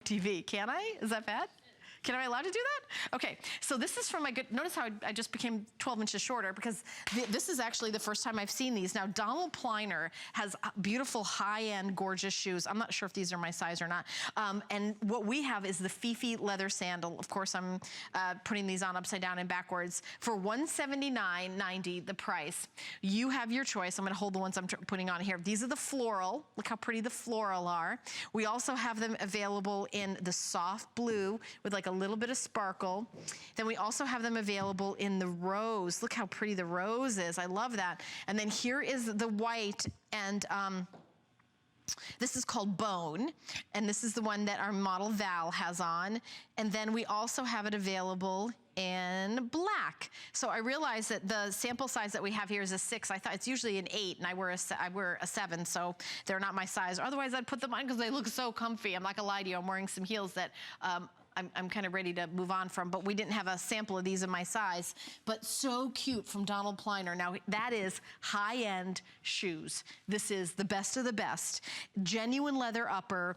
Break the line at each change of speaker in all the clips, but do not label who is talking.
TV. Can I? Is that bad? Can I allowed to do that? Okay, so this is from my good, notice how I just became 12 inches shorter because this is actually the first time I've seen these. Now, Donald Pliner has beautiful high-end gorgeous shoes. I'm not sure if these are my size or not. And what we have is the Fifi leather sandal. Of course, I'm putting these on upside down and backwards. For $179.90 the price. You have your choice. I'm gonna hold the ones I'm putting on here. These are the floral. Look how pretty the floral are. We also have them available in the soft blue with like a little bit of sparkle. Then we also have them available in the rose. Look how pretty the rose is. I love that. And then here is the white, and this is called Bone, and this is the one that our model Val has on. And then we also have it available in black. So I realized that the sample size that we have here is a 6. I thought it's usually an 8, and I wear a 7, so they're not my size. Otherwise, I'd put them on because they look so comfy. I'm not gonna lie to you, I'm wearing some heels that I'm kind of ready to move on from, but we didn't have a sample of these in my size. But so cute from Donald Pliner. Now, that is high-end shoes. This is the best of the best. Genuine leather upper.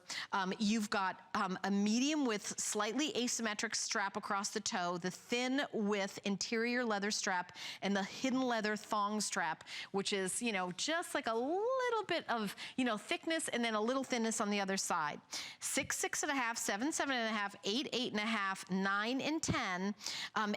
You've got a medium width, slightly asymmetric strap across the toe, the thin width interior leather strap, and the hidden leather thong strap, which is, you know, just like a little bit of, you know, thickness and then a little thinness on the other side. 6, 6.5, 7, 7.5, 8, 8.5, 9, and 10,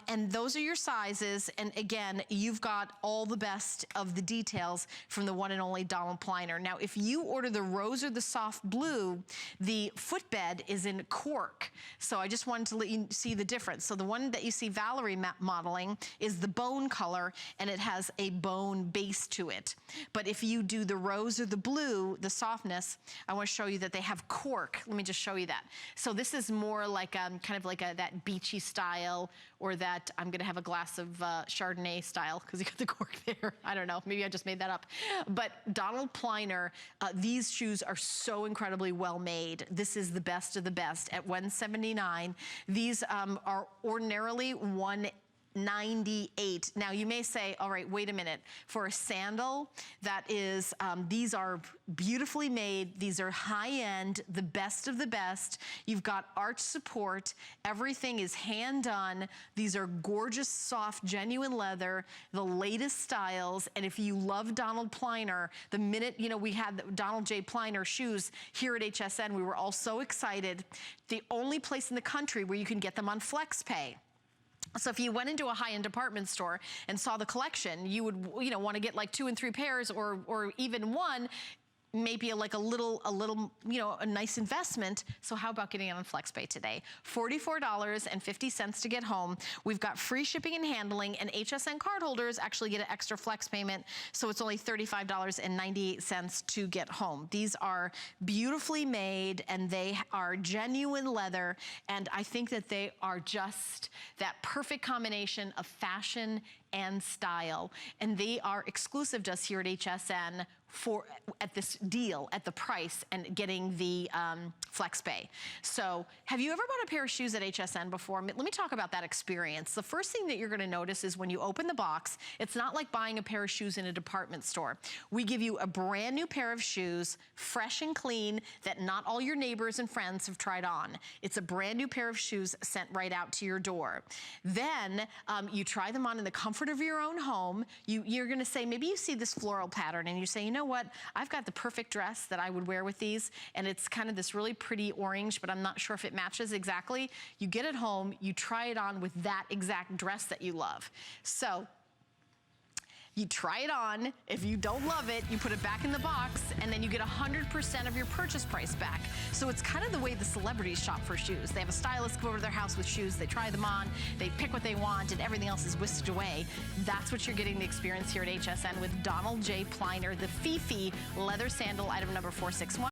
and those are your sizes. And again, you've got all the best of the details from the one and only Donald Pliner. Now, if you order the rose or the soft blue, the footbed is in cork. So I just wanted to let you see the difference. So the one that you see Valerie modeling is the bone color, and it has a bone base to it. But if you do the rose or the blue, the softness, I want to show you that they have cork. Let me just show you that. So this is more like kind of like that beachy style, or that I'm gonna have a glass of Chardonnay style, because you got the cork there. I don't know, maybe I just made that up. But Donald Pliner, these shoes are so incredibly well made. This is the best of the best at $179. These are ordinarily $198. Now you may say, all right, wait a minute. For a sandal, that is, these are beautifully made. These are high end, the best of the best. You've got arch support. Everything is hand done. These are gorgeous, soft, genuine leather, the latest styles. And if you love Donald Pliner, the minute, you know, we had the Donald J. Pliner shoes here at HSN, we were all so excited. The only place in the country where you can get them on FlexPay. So if you went into a high-end department store and saw the collection, you would, you know, want to get like 2 and 3 pairs, or even one, maybe like a little, you know, a nice investment. So how about getting it on FlexPay today? $44.50 to get home. We've got free shipping and handling, and HSN cardholders actually get an extra flex payment. So it's only $35.98 to get home. These are beautifully made, and they are genuine leather. And I think that they are just that perfect combination of fashion and style. And they are exclusive to us here at HSN at this deal, at the price, and getting the FlexPay. So have you ever bought a pair of shoes at HSN before? Let me talk about that experience. The first thing that you're gonna notice is when you open the box, it's not like buying a pair of shoes in a department store. We give you a brand new pair of shoes, fresh and clean, that not all your neighbors and friends have tried on. It's a brand new pair of shoes sent right out to your door. Then you try them on in the comfort of your own home. You're gonna say, maybe you see this floral pattern and you say, you know what, I've got the perfect dress that I would wear with these, and it's kind of this really pretty orange, but I'm not sure if it matches exactly. You get it home, you try it on with that exact dress that you love. So you try it on. If you don't love it, you put it back in the box, and then you get 100% of your purchase price back. So it's kind of the way the celebrities shop for shoes. They have a stylist go over to their house with shoes, they try them on, they pick what they want, and everything else is whisked away. That's what you're getting the experience here at HSN with Donald J. Pliner, the Fifi leather sandal, item number 461.